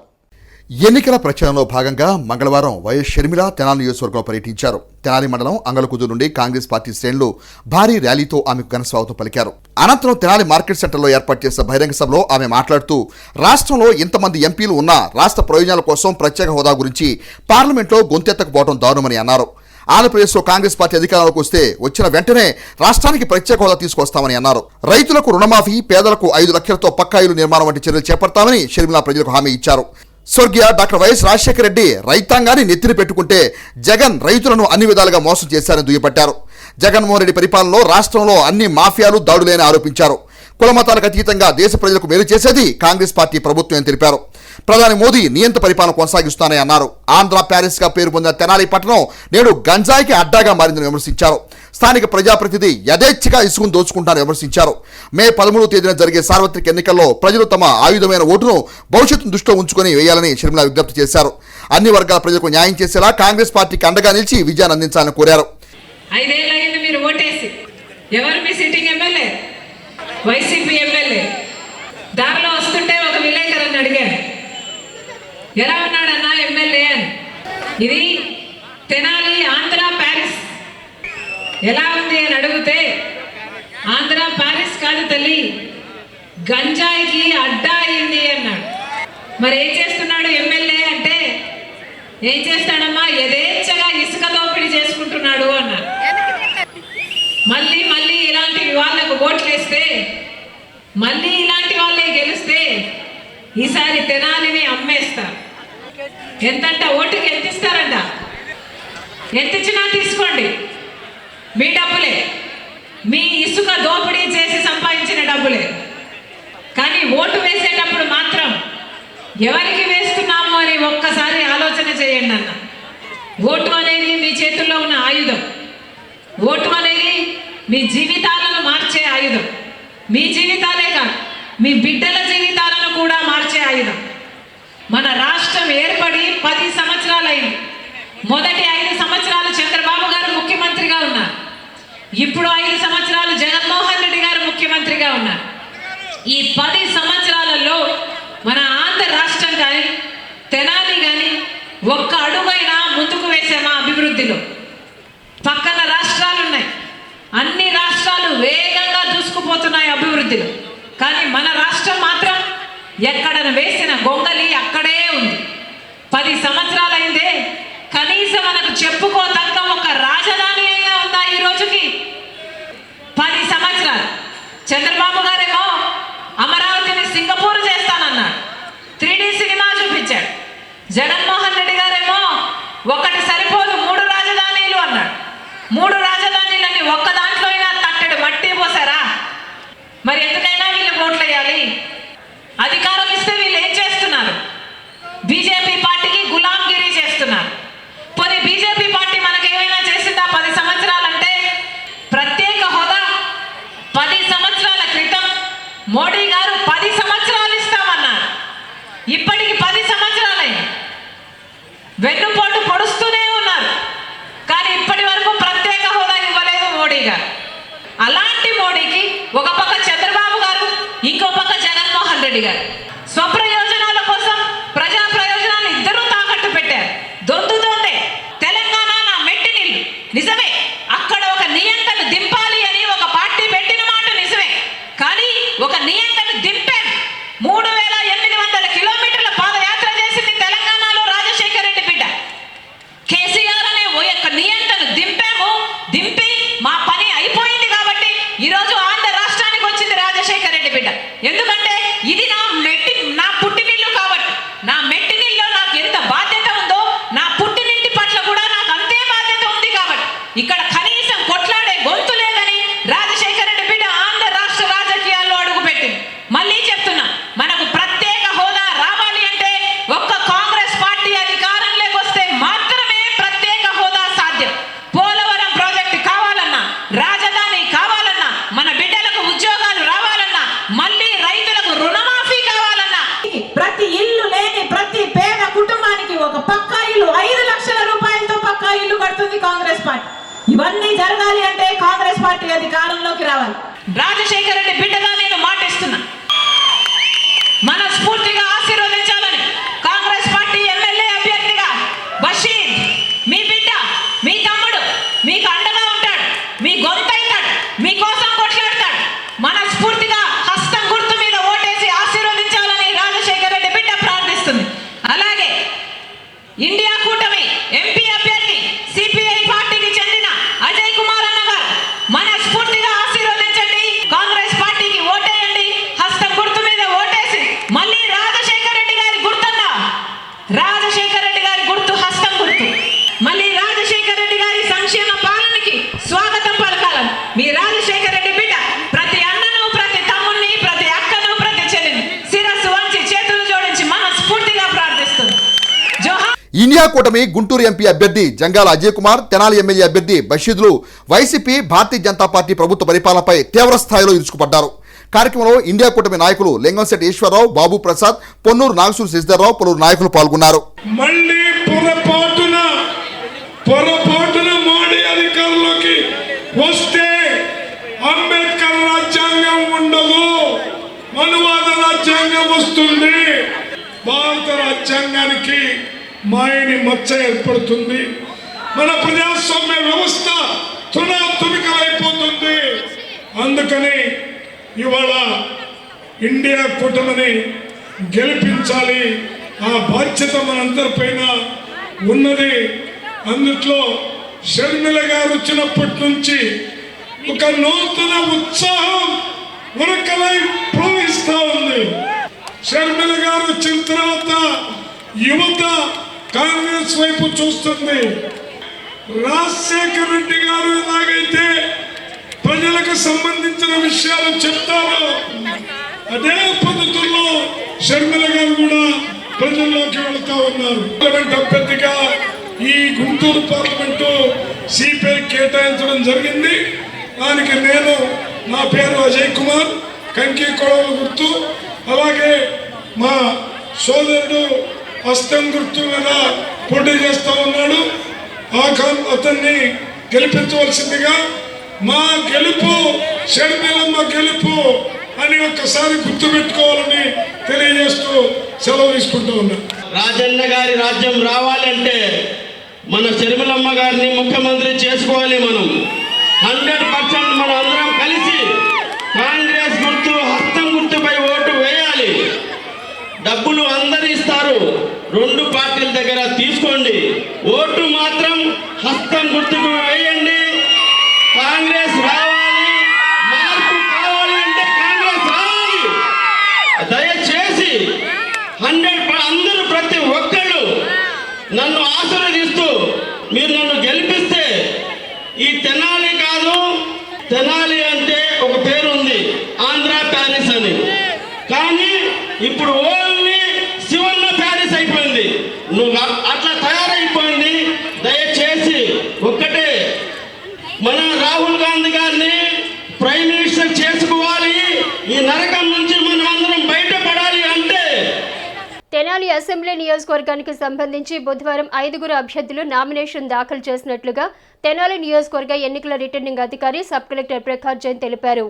ఎన్నికల ప్రచారంలో భాగంగా మంగళవారం వైఎస్ షర్మిల తెనాలి నియోజకవర్గంలో పర్యటించారు. తెనాలి మండలం అంగలకుదురు నుండి కాంగ్రెస్ పార్టీ శ్రేణులు భారీ ర్యాలీతో ఆమెకు ఘన స్వాగతం పలికారు. అనంతరం తెనాలి మార్కెట్ సెంటర్లో ఏర్పాటు చేసిన బహిరంగ సభలో ఆమె మాట్లాడుతూ రాష్ట్రంలో ఇంతమంది ఎంపీలు ఉన్నా రాష్ట్ర ప్రయోజనాల కోసం ప్రత్యేక హోదా గురించి పార్లమెంట్లో గొంతెత్తకపోవడం దారుణమని అన్నారు. ఆంధ్రప్రదేశ్లో కాంగ్రెస్ పార్టీ అధికారంలోకి వస్తే వచ్చిన వెంటనే రాష్ట్రానికి ప్రత్యేక హోదా తీసుకొస్తామని అన్నారు. రైతులకు రుణమాఫీ, పేదలకు 5 లక్షలతో పక్కా ఇల్లు నిర్మాణం వంటి చర్యలు చేపడతామని షర్మిల ప్రజలకు హామీ ఇచ్చారు. స్వర్గీయ డాక్టర్ వైఎస్ రాజశేఖర రెడ్డి రైతాంగాన్ని నెత్తిన పెట్టుకుంటే జగన్ రైతులను అన్ని విధాలుగా మోసం చేశారని దుయ్యబట్టారు. జగన్మోహన్ రెడ్డి పరిపాలనలో రాష్ట్రంలో అన్ని మాఫియాలు దాడులేని ఆరోపించారు. కులమతాలకు అతీతంగా దేశ ప్రజలకు మేలు చేసేది కాంగ్రెస్ పార్టీ ప్రభుత్వం అని తెలిపారు. ప్రధాని మోదీ నియంత్ర పరిపాలన కొనసాగిస్తానని అన్నారు. ఆంధ్ర ప్యారిస్ గా పేరు పొందిన తెనాలి పట్టణం నేడు గంజాయికి అడ్డాగా మారిందని విమర్శించారు. స్థానిక ప్రజాప్రతినిధి యథేచ్ఛగా ఇసుకును దోచుకుంటారని విమర్శించారు. మే 13వ తేదీన జరిగే సార్వత్రిక ఎన్నికల్లో ప్రజలు తమ ఆయుధమైన ఓటును భవిష్యత్తును దృష్టిలో ఉంచుకొని వేయాలని షర్మిల విజ్ఞప్తి చేశారు. అన్ని వర్గాల ప్రజలకు న్యాయం చేసేలా కాంగ్రెస్ పార్టీకి అండగా నిలిచి విజయాన్ని అందించాలని కోరారు. 5 ఏళ్ళైంది మీరు ఓటేసి. ఎవరు మీ సిట్టింగ్ ఎమ్మెల్యే? YCP MLA. దారిలో వస్తుంటే ఒక విలేకరుని అడిగాను, ఎలా ఉన్నాడన్నా ఎమ్మెల్యే అని. ఇది తెనాలి ఆంధ్ర ప్యారిస్ ఎలా ఉంది అని అడిగితే, ఆంధ్ర ప్యారిస్ కాదు తల్లి, గంజాయికి అడ్డా అయింది అన్నాడు. మరి ఏం చేస్తున్నాడు ఎమ్మెల్యే అంటే, ఏం చేస్తాడమ్మా, యథేచ్ఛగా ఇసుక దోపిడీ చేసుకుంటున్నాడు అన్నారు. మళ్ళీ మళ్ళీ ఇలాంటి వాళ్ళకు ఓట్లేస్తే, మళ్ళీ ఇలాంటి వాళ్ళే గెలిస్తే ఈసారి తెనాలిని అమ్మేస్తారు. ఎంతంట ఓటుకి ఎంత ఇస్తారంట? ఎంత ఇచ్చినా తీసుకోండి, మీ డబ్బులే, మీ ఇసుక దోపిడీ చేసి సంపాదించిన డబ్బులే. కానీ ఓటు వేసేటప్పుడు మాత్రం ఎవరికి వేస్తున్నాము అని ఒక్కసారి ఆలోచన చేయండి అన్న. ఓటు అనేది మీ చేతుల్లో ఉన్న ఆయుధం. ఓటు అనేది మీ జీవితాలను మార్చే ఆయుధం. మీ జీవితాలే కాదు, మీ బిడ్డల జీవితాలను కూడా మార్చే ఆయుధం. మన రాష్ట్రం ఏర్పడి 10 సంవత్సరాలైంది. మొదటి 5 సంవత్సరాలు చంద్రబాబు గారు ముఖ్యమంత్రిగా ఉన్నారు. ఇప్పుడు 5 సంవత్సరాలు జగన్మోహన్ రెడ్డి గారు ముఖ్యమంత్రిగా ఉన్నారు. ఈ 10 సంవత్సరాలలో మన ఆంధ్ర రాష్ట్రం కానీ తెనాలి కానీ ఒక్క అడుగైనా ముందుకు వేసామా అభివృద్ధిలో? పక్కన రాష్ట్రాలు ఉన్నాయి, అన్ని రాష్ట్రాలు వేగంగా దూసుకుపోతున్నాయి అభివృద్ధిలో. కానీ మన రాష్ట్రం మాత్రం ఎక్కడ వేసిన గొంగలి అక్కడే ఉంది. 10 సంవత్సరాలైందే, కనీసం మనకు చెప్పుకోదగ్గ ఒక రాజధాని అయినా ఉందా ఈ రోజుకి? 10 సంవత్సరాలు. చంద్రబాబు గారేమో అమరావతిని సింగపూర్ చేస్తానన్నాడు, 3D సినిమా చూపించాడు. జగన్మోహన్ రెడ్డి గారేమో ఒకటి సరిపోదు 3 రాజధానీలు అన్నాడు. 3 రాజధానీలని ఒక్క దాంట్లో అయినా తట్టెడు మట్టి పోసారా? మరి ఎందుకైనా వీళ్ళు ఓట్లు వేయాలి? అధికారం ఇస్తే వీళ్ళు ఏం చేస్తున్నారు? బీజేపీ పార్టీకి గులాంగిరి చేస్తున్నారు. పోనీ బీజేపీ పార్టీ మనకి ఏమైనా చేసిందా 10 సంవత్సరాలంటే? ప్రత్యేక హోదా 10 సంవత్సరాల క్రితం మోడీ గారు 10 సంవత్సరాలు ఇస్తామన్నారు. ఇప్పటికి 10 సంవత్సరాలైంది. వెన్నుపోటు పొడుస్తూనే ఉన్నారు. కానీ ఇప్పటి వరకు ప్రత్యేక హోదా ఇవ్వలేదు మోడీ గారు. అలాంటి మోడీకి ఒక పక్క చంద్రబాబు గారు, ఇంకో పక్క జగన్మోహన్ రెడ్డి గారు స్వప్రయోజనాల కోసం ప్రజా ప్రయోజనాలు ఇద్దరూ తాకట్టు పెట్టారు. దొందుతోందే తెలంగాణ నా మెట్టి నీళ్ళు. నిజమే, అక్కడ ఒక నియంత్రణ దింపాలి అని ఒక పార్టీ పెట్టిన మాట నిజమే. కానీ ఒక నియంత్రణ దింపారు. 3800 కిలోమీటర్ల పాదయాత్ర చేసింది తెలంగాణలో రాజశేఖర రెడ్డి బిడ్డ. కేసీఆర్ అనే ఓ యొక్క నియంత్రణ దింపాము. దింపి మా పని అయిపోయింది కాబట్టి ఈరోజు ఆంధ్ర రాష్ట్రానికి వచ్చింది రాజశేఖర రెడ్డి బిడ్డ. ఎందుకంటే ఇది నా పుట్టినిల్లు కాబట్టి. నా మెట్టినిల్లో నాకు ఎంత బాధ్యత ఉందో నా పుట్టినింటి పట్ల కూడా నాకు అంతే బాధ్యత ఉంది కాబట్టి ఇక్కడ కనీసం కొట్లాడే గొంతు లేదని రాజశేఖర రెడ్డి బిడ్డ ఆంధ్ర రాష్ట్ర రాజకీయాల్లో అడుగుపెట్టింది. మళ్ళీ చెప్తున్నా, మనకు ప్రత్యేక హోదా రావాలి అంటే ఒక్క కాంగ్రెస్ పార్టీ అధికారంలోకి వస్తే మాత్రమే ప్రత్యేక అధికారంలోకి రావాలి. రాజశేఖర రెడ్డి బిడ్డగా నేను మాటిస్తున్నా, మనస్ఫూర్తిగా ఆశీర్వదించాలని కాంగ్రెస్ పార్టీ ఎమ్మెల్యే అభ్యర్థిగా బషీర్ మీ బిడ్డ, మీ తమ్ముడు మీకు అండగా ఉంటాడు, మీ గొంతైతాడు, మీకోసం కొట్లాడతాడు. మనస్ఫూర్తిగా హస్తం గుర్తు మీద ఓటేసి ఆశీర్వదించాలని రాజశేఖర రెడ్డి బిడ్డ ప్రార్థిస్తుంది. అలాగే ఇండియా కూటమి ఎంపీ అభ్యర్థి సిపిఐ పార్టీకి చెందిన అజయ్ కుమార్ అన్న గారు మనస్ఫూర్తిగా ఆశీర్వదించండి. కాంగ్రెస్ పార్టీకి ఓటేయండి. హస్తం గుర్తు మీద ఓటేసి మళ్ళీ రాజశేఖర రెడ్డి గారి గుర్తన్నా, రాజశేఖర రెడ్డి గారి గుర్తు హస్తం గుర్తు, మళ్ళీ రాజశేఖర రెడ్డి గారి సంక్షేమ పాలనకి స్వాగతం పలకాలని మీ రాజశేఖర రెడ్డి బిడ్డ ప్రతి అన్నను, ప్రతి తమ్ముడిని, ప్రతి అక్కను, ప్రతి చెల్లిని శిరస్సు వంచి చేతులు జోడించి మనస్ఫూర్తిగా ప్రార్థిస్తుంది. జోహార్. ఇండియా కూటమి గుంటూరు ఎంపీ అభ్యర్థి జంగాల అజయ్ కుమార్, తెనాలి ఎమ్మెల్యే అభ్యర్థి బషీద్లు వైసీపీ భారతీయ జనతా పార్టీ ప్రభుత్వ పరిపాలనపై తీవ్ర స్థాయిలో ఇరుచుకుపడ్డారు. కార్యక్రమంలో ఇండియా కూటమి నాయకులు లింగంశెట్టి ఈశ్వరరావు, బాబు ప్రసాద్, పొన్నూరు నాగసూరి శశిధర్రావు, పలువురు నాయకులు పాల్గొన్నారు. మళ్ళీ పొరపాటున మోడీ అధికారంలోకి వస్తే అంబేద్కర్ రాజ్యాంగం ఉండదు, మనువాద రాజ్యాంగం వస్తుంది. భారత రాజ్యాంగానికి మాయని మచ్చ ఏర్పడుతుంది. మన ప్రజాస్వామ్య వ్యవస్థ తునాతునికలైపోతుంది. అందుకని ఇవాళ ఇండియా కూటమిని గెలిపించాలి. ఆ బాధ్యత మనందరిపైన ఉన్నది. అందుట్లో షర్మిల గారు వచ్చినప్పటి నుంచి ఒక నూతన ఉత్సాహం ఉరకలై ప్రవహిస్తూ ఉంది. షర్మిల గారు వచ్చిన తర్వాత యువత కాంగ్రెస్ వైపు చూస్తుంది. రాజశేఖర రెడ్డి గారు ఎలాగైతే ప్రజలకు సంబంధించిన విషయాలు చెప్తారో అదే పద్ధతుల్లో షర్మిల గారు కూడా ప్రజల్లోకి వెళ్తా ఉన్నారు. పార్లమెంట్ అభ్యర్థిగా ఈ గుంటూరు పార్లమెంటు సిపిఐ కేటాయించడం జరిగింది. దానికి నేను, నా పేరు అజయ్ కుమార్, కంకి కొడవల గుర్తు, అలాగే మా సోదరుడు హస్తం గుర్తు మీద పోటీ చేస్తా ఉన్నాడు. అతన్ని గెలిపించవలసిందిగా, మా గెలుపు షర్మిలమ్మ గెలుపు అని ఒక్కసారి గుర్తుపెట్టుకోవాలని తెలియజేస్తూ సెలవు తీసుకుంటూ ఉన్నాను. రాజన్న గారి రాజ్యం రావాలంటే మన షర్మిలమ్మ గారిని ముఖ్యమంత్రి చేసుకోవాలి. మనం 100% మనం అందరం కలిసి కాంగ్రెస్ గుర్తు, హస్తం గుర్తుపై ఓటు వేయాలి. డబ్బులు అందరు ఇస్తారు, 2 పార్టీల దగ్గర తీసుకోండి. ఓటు మాత్రం హస్తం గుర్తుకు వేయండి. కాంగ్రెస్ రావాలి, మార్పు కావాలి అంటే కాంగ్రెస్ రావాలి. దయచేసి 100 అందరూ ప్రతి ఒక్కళ్ళు నన్ను ఆశీర్వదిస్తూ మీరు నన్ను గెలిపిస్తే, ఈ తెనాలి కాదు, తెనాలి అంటే ఒక పేరు ఉంది ఆంధ్ర ప్యారిస్ అని, కానీ ఇప్పుడు ఓన్లీ శివన్న ప్యారిస్ అయిపోయింది. నువ్వు అట్లా తయారైపోయింది. దయచేసి ఒక్కటే, మన రాహుల్ గాంధీ గారిని ప్రైమ్ మినిస్టర్ చేసుకోవాలి. ఈ నరకం నుంచి మనం అందరం బయటపడాలి. అంటే తెనాలి అసెంబ్లీ నియోజకవర్గానికి సంబంధించి బుధవారం 5 అభ్యర్థులు నామినేషన్ దాఖలు చేసినట్లుగా తెనాలి నియోజకవర్గ ఎన్నికల రిటర్నింగ్ అధికారి సబ్ కలెక్టర్ ప్రకాష్ జైన్ తెలిపారు.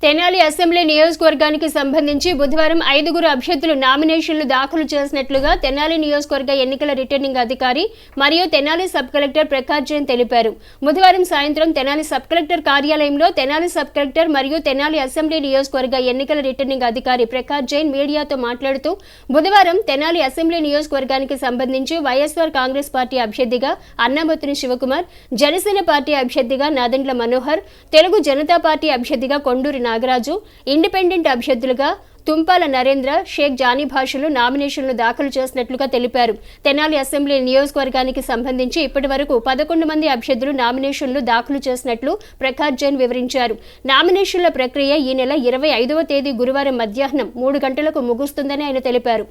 తెనాలి అసెంబ్లీ నియోజకవర్గానికి సంబంధించి బుధవారం 5 అభ్యర్థులు నామినేషన్లు దాఖలు చేసినట్లుగా తెనాలి నియోజకవర్గ ఎన్నికల రిటర్నింగ్ అధికారి మరియు తెనాలి సబ్ కలెక్టర్ ప్రకాష్ జైన్ తెలిపారు. బుధవారం సాయంత్రం తెనాలి సబ్ కలెక్టర్ కార్యాలయంలో తెనాలి సబ్ కలెక్టర్ మరియు తెనాలి అసెంబ్లీ నియోజకవర్గ ఎన్నికల రిటర్నింగ్ అధికారి ప్రకాష్ జైన్ మీడియాతో మాట్లాడుతూ, బుధవారం తెనాలి అసెంబ్లీ నియోజకవర్గానికి సంబంధించి వైఎస్ఆర్ కాంగ్రెస్ పార్టీ అభ్యర్థిగా అన్నాబత్తుని శివకుమార్, జనసేన పార్టీ అభ్యర్థిగా నాదెండ్ల మనోహర్, తెలుగు జనతా పార్టీ అభ్యర్థిగా కొండూరి నాగరాజు, ఇండిపెండెంట్ అభ్యర్థులుగా తుంపాల నరేంద్ర, షేక్ జానీ భాషలు నామినేషన్లు దాఖలు చేసినట్లుగా తెలిపారు. తెనాలి అసెంబ్లీ నియోజకవర్గానికి సంబంధించి ఇప్పటి వరకు 11 మంది అభ్యర్థులు నామినేషన్లు దాఖలు చేసినట్లు ప్రకాష్ జైన్ వివరించారు. నామినేషన్ల ప్రక్రియ ఈ నెల 25వ తేదీ గురువారం మధ్యాహ్నం 3 గంటలకు ముగుస్తుందని ఆయన తెలిపారు.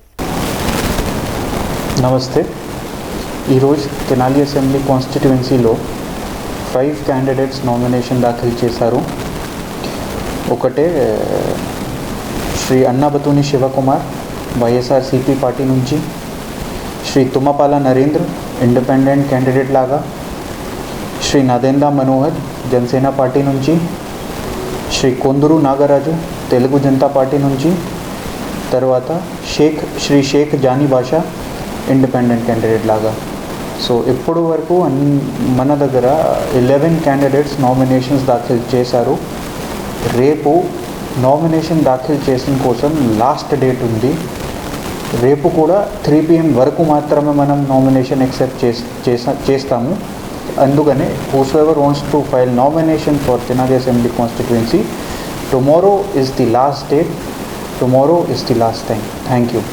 నమస్తే. ఈరోజు తెనాలి అసెంబ్లీ కాన్స్టిట్యుయెన్సీలో 5 క్యాండిడేట్స్ నామినేషన్ దాఖలు చేశారు. ఒకటే శ్రీ అన్నాబతుని శివకుమార్ వైఎస్ఆర్సీపీ పార్టీ నుంచి, శ్రీ తుమ్మపాల నరేంద్ర ఇండిపెండెంట్ క్యాండిడేట్ లాగా, శ్రీ నాదెండ్ల మనోహర్ జనసేన పార్టీ నుంచి, శ్రీ కొందూరు నాగరాజు తెలుగు జనతా పార్టీ నుంచి, తర్వాత శ్రీ షేక్ జానీ బాషా ఇండిపెండెంట్ క్యాండిడేట్ లాగా. సో ఇప్పటి వరకు మన దగ్గర 11 క్యాండిడేట్స్ నామినేషన్స్ దాఖలు చేశారు. రేపు నామినేషన్ దాఖలు చేసిన కోసం లాస్ట్ డేట్ ఉంది. రేపు కూడా 3 PM వరకు మాత్రమే మనం నామినేషన్ యాక్సెప్ట్ చేస్తాము. అందుకనే whosoever wants to file nomination for Tenali Assembly constituency, tomorrow is the last date. Tomorrow is the last time. Thank you.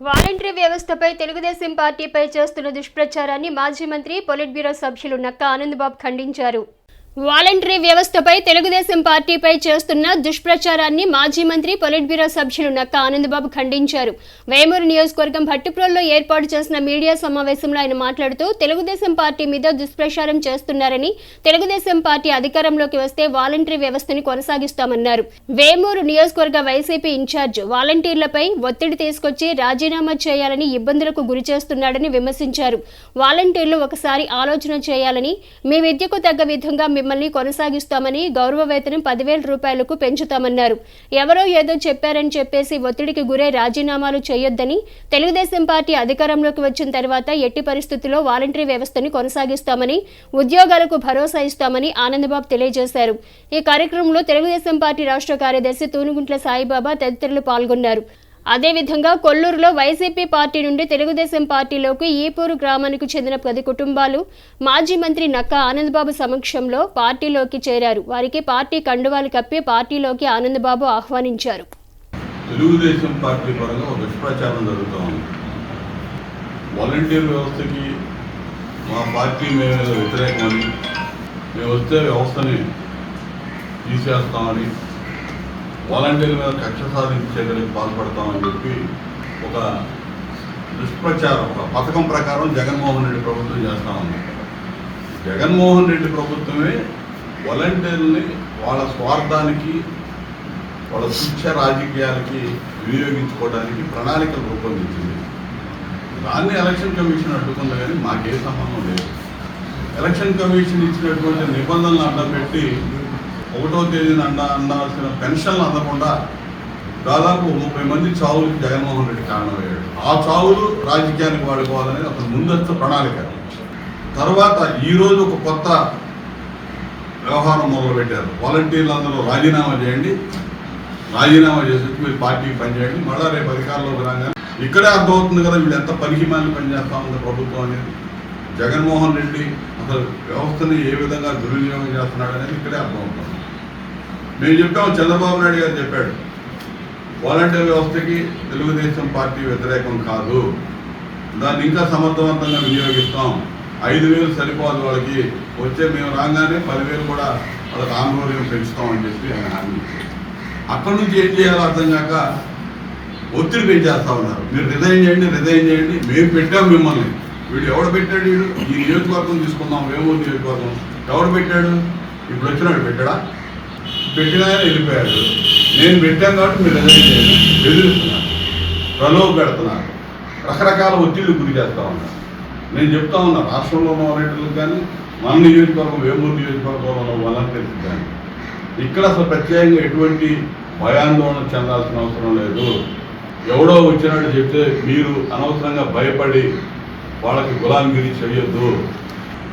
Voluntary వ్యవస్థపై తెలుగుదేశం పార్టీపై చేస్తున్న దుష్ప్రచారాన్ని మాజీ మంత్రి పొలిట్ బ్యూరో సభ్యులు నక్కా ఆనందబాబు ఖండించారు. వాలంటరీ వ్యవస్థపై తెలుగుదేశం పార్టీపై చేస్తున్న దుష్ప్రచారాన్ని మాజీ మంత్రి పొలిట్ బ్యూరో సభ్యులు నక్కా ఆనందబాబు ఖండించారు. వేమూరు నియోజకవర్గం భట్టిప్రోలులో ఏర్పాటు చేసిన మీడియా సమావేశంలో ఆయన మాట్లాడుతూ తెలుగుదేశం పార్టీ మీద దుష్ప్రచారం చేస్తున్నారని, తెలుగుదేశం పార్టీ అధికారంలోకి వస్తే వాలంటరీ వ్యవస్థని కొనసాగిస్తామన్నారు. వేమూరు నియోజకవర్గ వైసీపీ ఇన్ఛార్జ్ వాలంటీర్లపై ఒత్తిడి తీసుకొచ్చి రాజీనామా చేయాలని ఇబ్బందులకు గురి చేస్తున్నాడని విమర్శించారు. వాలంటీర్లు ఒకసారి ఆలోచన చేయాలని, మీ విద్యకు తగ్గ విధంగా మిమ్మల్ని కొనసాగిస్తామని, గౌరవ వేతనం 10,000 రూపాయలకు పెంచుతామన్నారు. ఎవరో ఏదో చెప్పారని చెప్పేసి ఒత్తిడికి గురై రాజీనామాలు చేయొద్దని, తెలుగుదేశం పార్టీ అధికారంలోకి వచ్చిన తర్వాత ఎట్టి పరిస్థితుల్లో వాలంటరీ వ్యవస్థని కొనసాగిస్తామని, ఉద్యోగాలకు భరోసా ఇస్తామని ఆనందబాబు తెలియజేశారు. ఈ కార్యక్రమంలో తెలుగుదేశం పార్టీ రాష్ట్ర కార్యదర్శి తూనుగుంట్ల సాయిబాబా తదితరులు పాల్గొన్నారు. అదేవిధంగా కొల్లూరులో వైసీపీ పార్టీ నుండి తెలుగుదేశం పార్టీలోకి ఈపూరు గ్రామానికి చెందిన 10 కుటుంబాలు మాజీ మంత్రి నక్కా ఆనందబాబు సమక్షంలో పార్టీలోకి చేరారు. వారికి పార్టీ కండువాలు కప్పి పార్టీలోకి ఆనందబాబు ఆహ్వానించారు. తెలుగుదేశం పార్టీ పరంగా ఒక దుష్ప్రచారం జరుగుతూ ఉంది. వాలంటీర్ వ్యవస్థకి మా పార్టీ మీద వ్యతిరేకమని, మేము వస్తే వ్యవస్థని తీసేస్తామని, వాలంటీర్ల మీద కక్ష సాధించే చర్యలకు పాల్పడతామని చెప్పి ఒక దుష్ప్రచారం, ఒక పథకం ప్రకారం జగన్మోహన్ రెడ్డి ప్రభుత్వం చేస్తూ ఉంది. జగన్మోహన్ రెడ్డి ప్రభుత్వమే వాలంటీర్లని వాళ్ళ స్వార్థానికి, వాళ్ళ శిక్ష రాజకీయాలకి వినియోగించుకోవడానికి ప్రణాళికలు రూపొందించింది. దాన్ని ఎలక్షన్ కమిషన్ అడ్డుకుంది, కానీ మాకే సంబంధం లేదు. ఎలక్షన్ కమిషన్ ఇచ్చినటువంటి నిబంధనలు అడ్డపెట్టి 1వ తేదీన అందాల్సిన పెన్షన్లు అందకుండా దాదాపు 30 మంది చావులకు జగన్మోహన్ రెడ్డి కారణమయ్యాడు. ఆ చావులు రాజకీయానికి వాడుకోవాలనేది అతను ముందస్తు ప్రణాళిక. తర్వాత ఈరోజు ఒక కొత్త వ్యవహారం మొదలుపెట్టారు. వాలంటీర్లు అందరూ రాజీనామా చేయండి, రాజీనామా చేసి మీరు పార్టీకి పనిచేయండి, మళ్ళీ రేపు అధికారంలోకి రాగానే ఇక్కడే అర్థమవుతుంది కదా వీళ్ళు ఎంత పనికిమాలి పనిచేస్తా ఉంది ప్రభుత్వం అనేది. జగన్మోహన్ రెడ్డి అసలు వ్యవస్థని ఏ విధంగా దుర్వినియోగం చేస్తున్నాడు అనేది ఇక్కడే అర్థమవుతుంది. మేము చెప్పాము, చంద్రబాబు నాయుడు గారు చెప్పాడు, వాలంటీర్ వ్యవస్థకి తెలుగుదేశం పార్టీ వ్యతిరేకం కాదు, దాన్ని ఇంకా సమర్థవంతంగా వినియోగిస్తాం, 5,000 సరిపోదు వాళ్ళకి, వచ్చే మేము రాగానే 10,000 కూడా వాళ్ళకి ఆందోళన పెంచుతామని చెప్పి ఆయన హామీ ఇచ్చారు. అక్కడి నుంచి ఏం చేయాలో అర్థం కాక ఒత్తిడి పెంచేస్తా ఉన్నారు. మీరు రిజైన్ చేయండి, మేము పెట్టాం మిమ్మల్ని. వీడు ఎవడు పెట్టాడు? వీడు ఈ నియోజకవర్గం తీసుకుందాం, వేమూరు నియోజకవర్గం ఎవడు పెట్టాడు? ఇప్పుడు వచ్చినాడు పెట్టాడా? పెట్టినా వెళ్ళిపోయాడు. నేను పెట్టాను కాబట్టి మీరు రిజైన్ చేయండి, బెదిరిస్తున్నారు, ప్రలోభ పెడుతున్నారు, రకరకాల ఒత్తిళ్లు గురి చేస్తూ ఉన్నారు. నేను చెప్తా ఉన్నా, రాష్ట్రంలో ఉన్న వాలంటీర్లకు కానీ, మన నియోజకవర్గం వేమూరు నియోజకవర్గంలో ఉన్న వాలంటీర్లకు కానీ ఇక్కడ అసలు ప్రత్యేకంగా ఎటువంటి భయాందోళన చెందాల్సిన అవసరం లేదు. ఎవడో వచ్చినట్టు చెప్తే మీరు అనవసరంగా భయపడి వాళ్ళకి గులాంగిరి చేయొద్దు.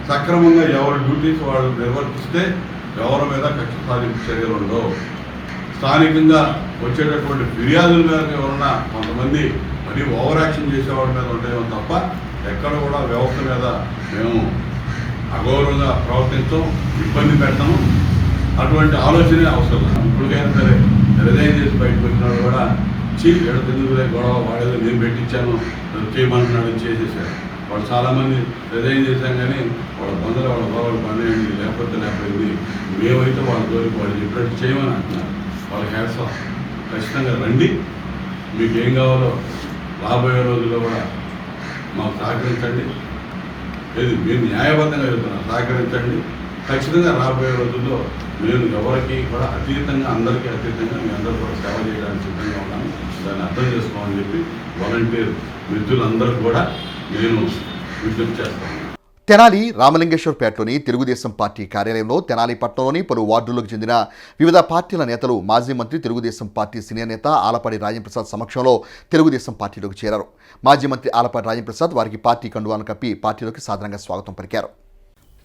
సక్రమంగా ఎవరి డ్యూటీస్ వాళ్ళు నిర్వర్తిస్తే ఎవరి మీద కక్ష సాధింపు చర్యలు ఉండవు. స్థానికంగా వచ్చేటటువంటి ఫిర్యాదుల మీద ఎవరన్నా కొంతమంది మరీ ఓవర్ యాక్షన్ చేసేవాడి మీద ఉంటాయేమో తప్ప ఎక్కడ కూడా వ్యవస్థ మీద మేము అగౌరవంగా ప్రవర్తించం, ఇబ్బంది పెట్టము, అటువంటి ఆలోచనే అవసరం లేదు. ఇప్పటికైనా సరే రిజైన్ చేసి బయటకు వచ్చినాడు కూడా ఎడతెందుకులే గొడవ, వాడేదో నేను పెట్టించాను చేయమంటున్నాడు చేసేసారు. వాళ్ళు చాలామంది రిజైన్ చేశాం, కానీ వాళ్ళ బంధువులు వాళ్ళ గొడవలు పనిచేయండి, లేకపోతే మేమైతే వాళ్ళ జోలికి వాళ్ళు చెప్పినట్టు చేయమని అంటున్నారు. వాళ్ళకి హ్యాట్స్ ఆఫ్. ఖచ్చితంగా రండి, మీకు ఏం కావాలో రాబోయే రోజుల్లో కూడా మాకు సహకరించండి. లేదు మీరు న్యాయబద్ధంగా చెప్తున్నారు, సహకరించండి. ఖచ్చితంగా రాబోయే రోజుల్లో నేను ఎవరికి కూడా అతీతంగా, అందరికీ అతీతంగా మీ అందరూ కూడా సేవ చేయడానికి సిద్ధంగా ఉన్నాను. దాన్ని అర్థం చేసుకోమని చెప్పి వాలంటీర్ మిత్రులందరూ కూడా నేను విజ్ఞప్తి చేస్తాను. తెనాలి రామలింగేశ్వరపేటలోని తెలుగుదేశం పార్టీ కార్యాలయంలో తెనాలి పట్టణంలోని పలు వార్డులకు చెందిన వివిధ పార్టీల నేతలు మాజీ మంత్రి తెలుగుదేశం పార్టీ సీనియర్ నేత ఆలపాటి రాజంప్రసాద్ సమక్షంలో తెలుగుదేశం పార్టీలోకి చేరారు. మాజీ మంత్రి ఆలపాటి రాజంప్రసాద్ వారికి పార్టీ కండువాలను కప్పి పార్టీలోకి సాదరంగా స్వాగతం పలికారు.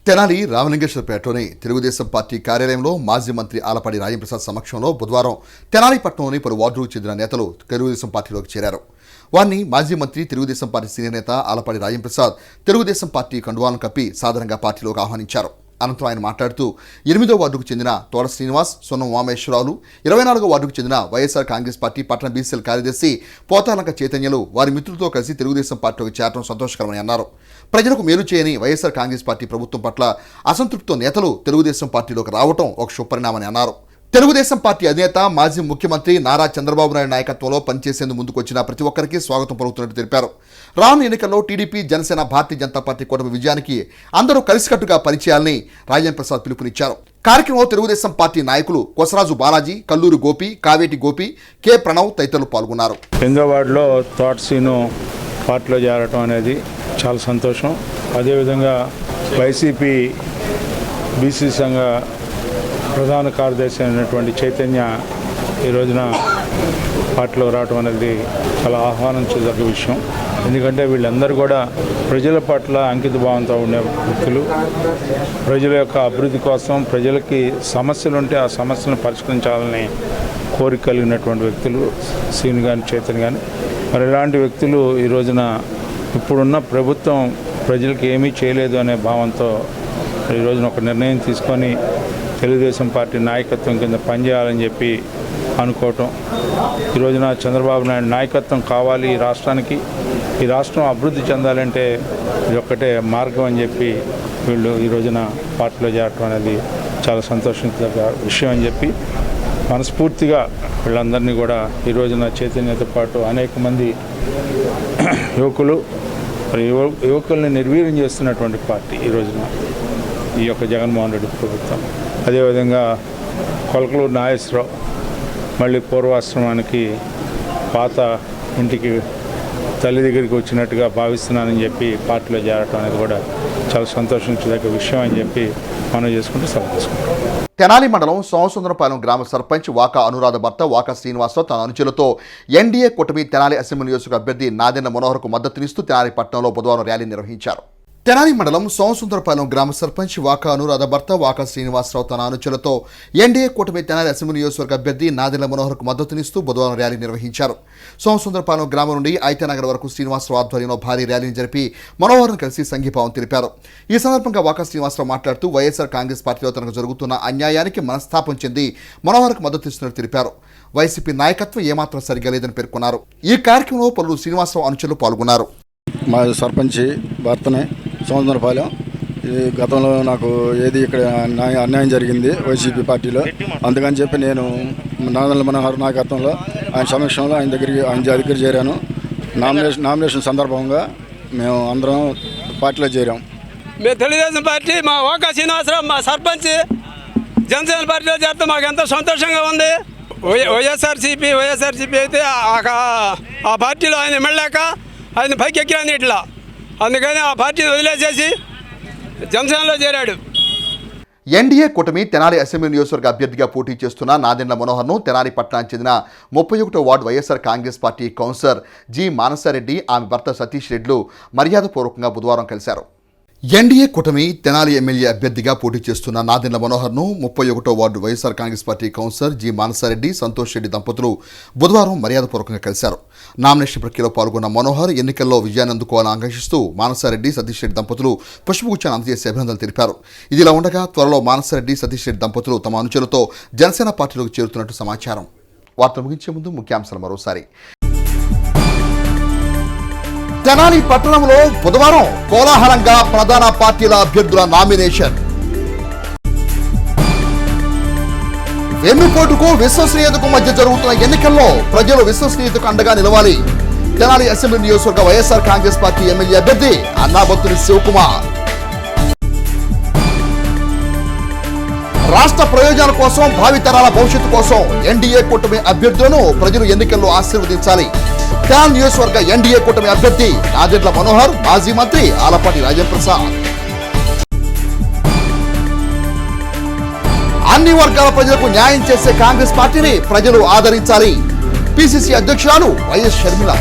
తెనాలి రామలింగేశ్వరపేటలోని తెలుగుదేశం పార్టీ కార్యాలయంలో మాజీ మంత్రి ఆలపాటి రాజంప్రసాద్ సమక్షంలో బుధవారం తెనాలి పట్టణంలోని పలు వార్డులకు చెందిన నేతలు తెలుగుదేశం పార్టీలోకి చేరారు. వారిని మాజీ మంత్రి తెలుగుదేశం పార్టీ సీనియర్ నేత ఆలపాటి రాజంప్రసాద్ తెలుగుదేశం పార్టీ కండువాలను కప్పి సాదరంగా పార్టీలోకి ఆహ్వానించారు. అనంతరం ఆయన మాట్లాడుతూ 8వ వార్డుకు చెందిన తోట శ్రీనివాస్, సొన్నం వామేశ్వరరావులు, 24వ వార్డుకు చెందిన వైఎస్ఆర్ కాంగ్రెస్ పార్టీ పట్టణ బీసీఎల్ కార్యదర్శి పోతాలంక చైతన్యలు వారి మిత్రులతో కలిసి తెలుగుదేశం పార్టీలోకి చేరడం సంతోషకరమని అన్నారు. ప్రజలకు మేలు చేయని వైఎస్ఆర్ కాంగ్రెస్ పార్టీ ప్రభుత్వం పట్ల అసంతృప్తితో నేతలు తెలుగుదేశం పార్టీలోకి రావడం ఒక శుభపరిణామని అన్నారు. తెలుగుదేశం పార్టీ అధినేత మాజీ ముఖ్యమంత్రి నారా చంద్రబాబు నాయుడు నాయకత్వంలో పనిచేసేందుకు ముందుకొచ్చిన ప్రతి ఒక్కరికి స్వాగతం పలుకుతున్నట్టు తెలిపారు. రానున్న ఎన్నికల్లో టీడీపీ, జనసేన, భారతీయ జనతా పార్టీ కూటమి విజయానికి అందరూ కలిసికట్టుగా పనిచేయాలని రాజంప్రసాద్ పిలుపునిచ్చారు. కార్యక్రమంలో తెలుగుదేశం పార్టీ నాయకులు కొసరాజు బాలాజీ, కల్లూరు గోపి, కావేటి గోపి, కె ప్రణవ్ తదితరులు పాల్గొన్నారు. 8వ వార్డులో తోట శ్రీను పార్టీలో చేరటం అనేది చాలా సంతోషం. అదేవిధంగా వైసీపీ బీసీ సంఘ ప్రధాన కార్యదర్శి అయినటువంటి చైతన్య ఈ రోజున పార్టీలో రావడం అనేది చాలా ఆహ్వానించదగ్గ విషయం. ఎందుకంటే వీళ్ళందరూ కూడా ప్రజల పట్ల అంకిత భావంతో ఉండే వ్యక్తులు. ప్రజల యొక్క అభివృద్ధి కోసం, ప్రజలకి సమస్యలు ఉంటే ఆ సమస్యలను పరిష్కరించాలని కోరిక కలిగినటువంటి వ్యక్తులు శ్రీను కానీ చైతన్య కానీ. మరి ఇలాంటి వ్యక్తులు ఈ రోజున ఇప్పుడున్న ప్రభుత్వం ప్రజలకు ఏమీ చేయలేదు అనే భావంతో ఈ రోజున ఒక నిర్ణయం తీసుకొని తెలుగుదేశం పార్టీ నాయకత్వం కింద పనిచేయాలని చెప్పి అనుకోవటం. ఈ రోజున చంద్రబాబు నాయుడు నాయకత్వం కావాలి ఈ రాష్ట్రానికి, ఈ రాష్ట్రం అభివృద్ధి చెందాలంటే ఇది ఒక్కటే మార్గం అని చెప్పి వీళ్ళు ఈ రోజున పార్టీలో చేరటం అనేది చాలా సంతోషించదగ్గ విషయం అని చెప్పి మనస్ఫూర్తిగా వీళ్ళందరినీ కూడా ఈ రోజున చైతన్యతో పాటు అనేక మంది యువకులు, యువకుల్ని నిర్వీర్యం చేస్తున్నటువంటి పార్టీ ఈ రోజున ఈ యొక్క జగన్మోహన్ రెడ్డి ప్రభుత్వం. అదేవిధంగా కొలకలూరు నాగేశ్వరరావు మళ్ళీ పూర్వాశ్రమానికి పాత ఇంటికి తల్లి దగ్గరికి వచ్చినట్టుగా భావిస్తున్నానని చెప్పి పార్టీలో చేరటం అనేది కూడా చాలా సంతోషించదగ్గ విషయం అని చెప్పి మనం చేసుకుంటూ సెలవు తీసుకుంటాం. తెనాలి మండలం సోమసుందరపాలెం గ్రామ సర్పంచ్ వాకా అనురాధ భర్త వాకా శ్రీనివాసరావు తన అనుచరులతో ఎన్డీఏ కూటమి తెనాలి అసెంబ్లీ నియోజకవర్గ అభ్యర్థి నాదెండ్ల మనోహర్కు మద్దతునిస్తూ తెనాలి పట్టణంలో బుధవారం ర్యాలీ నిర్వహించారు. తెనాలి మండలం సోమసుందరపాలెం గ్రామ సర్పంచ్ వాకా అనురాధ భర్త వాకా శ్రీనివాసరావు తన అనుచరులతో ఎన్డీఏ కూటమి తెనాలి అసెంబ్లీ నియోజకవర్గ అభ్యర్థి నాదెండ్ల మనోహర్కు మద్దతునిస్తూ బుధవారం ర్యాలీ నిర్వహించారు. సోమసుందరపాలెం గ్రామం నుండి ఐతనగర్ వరకు శ్రీనివాసరావు ఆధ్వర్యంలో భారీ ర్యాలీని జరిపి మనోహర్ను కలిసి సంఘీభావం తెలిపారు. ఈ సందర్భంగా వాకా శ్రీనివాసరావు మాట్లాడుతూ వైఎస్ఆర్ కాంగ్రెస్ పార్టీలో తనకు జరుగుతున్న అన్యాయానికి మనస్తాపం చెంది మనోహర్కు మద్దతిస్తున్నట్టు తెలిపారు. వైసీపీ నాయకత్వం ఏమాత్రం సరిగా లేదని పేర్కొన్నారు. ఈ కార్యక్రమంలో పలువురు శ్రీనివాసరావు అనుచరులు పాల్గొన్నారు. మా సర్పంచ్ భర్తనే సోమసుందరపాలెం. గతంలో నాకు ఏది ఇక్కడ అన్యాయం జరిగింది వైసీపీ పార్టీలో, అందుకని చెప్పి నేను నాదెండ్ల మనోహర్ నాయకత్వంలో ఆయన సమక్షంలో ఆయన దగ్గర చేరాను. నామినేషన్ సందర్భంగా మేము అందరం పార్టీలో చేరాం. మేము తెలుగుదేశం పార్టీ మా వాకా శ్రీనివాసరావు మా సర్పంచ్ జనసేన పార్టీలో చేస్తే మాకు ఎంతో సంతోషంగా ఉంది. వైఎస్ఆర్సీపీ అయితే ఆ పార్టీలో ఆయన వెళ్ళాక ఆయన పైకి ఎక్కిరాని ఇట్లా, అందుకని ఆ పార్టీని వదిలేసేసి జనసేనలో చేరాడు. ఎన్డీఏ కూటమి తెనాలి అసెంబ్లీ నియోజకవర్గ అభ్యర్థిగా పోటీ చేస్తున్న నాదెండ్ల మనోహర్ను తెనాలి పట్టణానికి చెందిన 31వ ward YSR Congress party councillor G Manasa Reddy, ఆమె భర్త సతీష్ రెడ్డిలు మర్యాదపూర్వకంగా బుధవారం కలిశారు. ఎన్డీఏ కూటమి తెనాలి ఎమ్మెల్యే అభ్యర్థిగా పోటీ చేస్తున్న నాదెండ్ల మనోహర్ను 31వ ward YSR Congress party councillor G Manasa Reddy, Santosh Reddy దంపతులు బుధవారం మర్యాదపూర్వకంగా కలిశారు. నామినేషన్ ప్రక్రియలో పాల్గొన్న మనోహర్ ఎన్నికల్లో విజయాన్ని అందుకోవాలని ఆకాంక్షిస్తూ మానసారెడ్డి, సతీష్ రెడ్డి దంపతులు పుష్పగుచ్చాన్ని అందజేసి అభినందనలు తెలిపారు. ఇదిలా ఉండగా త్వరలో మానసారెడ్డి, సతీష్ రెడ్డి దంపతులు తమ అనుచరులతో జనసేన పార్టీలోకి చేరుతున్నట్టు సమాచారం. వార్తలు ముగించే ముందు ముఖ్యాంశాలు మరోసారి. తెనాలి పట్టణంలో బుధవారం కోలాహలంగా ప్రధాన పార్టీల అభ్యర్థుల నామినేషన్. వెన్నుపోటుకు విశ్వసనీయతకు మధ్య జరుగుతున్న ఎన్నికల్లో ప్రజలు విశ్వసనీయతకు అండగా నిలవాలి. తెనాలి అసెంబ్లీ నియోజకవర్గ వైఎస్ఆర్ కాంగ్రెస్ పార్టీ ఎమ్మెల్యే అభ్యర్థి అన్నాబత్తుని శివకుమార్. రాష్ట్ర ప్రయోజనాల కోసం, భావితరాల భవిష్యత్తు కోసం ఎన్డీఏ కూటమి అభ్యర్థులను ప్రజలు ఎన్నికల్లో ఆశీర్వదించాలి. తెనాలి నియోజకవర్గ ఎన్డీఏ కూటమి అభ్యర్థి నాదెండ్ల మనోహర్, మాజీ మంత్రి ఆలపాటి రాజంప్రసాద్. అన్ని వర్గాల ప్రజలకు న్యాయం చేసే కాంగ్రెస్ పార్టీని ప్రజలు ఆదరించాలి. పిసిసి అధ్యక్షురాలు వైఎస్ షర్మిల.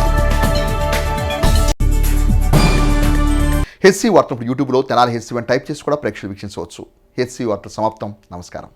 హెచ్సి వార్తలు యూట్యూబ్లో తెనాలి హెచ్సి టైప్ చేసి కూడా ప్రేక్షకులు వీక్షించవచ్చు. హెచ్సి వార్తలు సమాప్తం. నమస్కారం.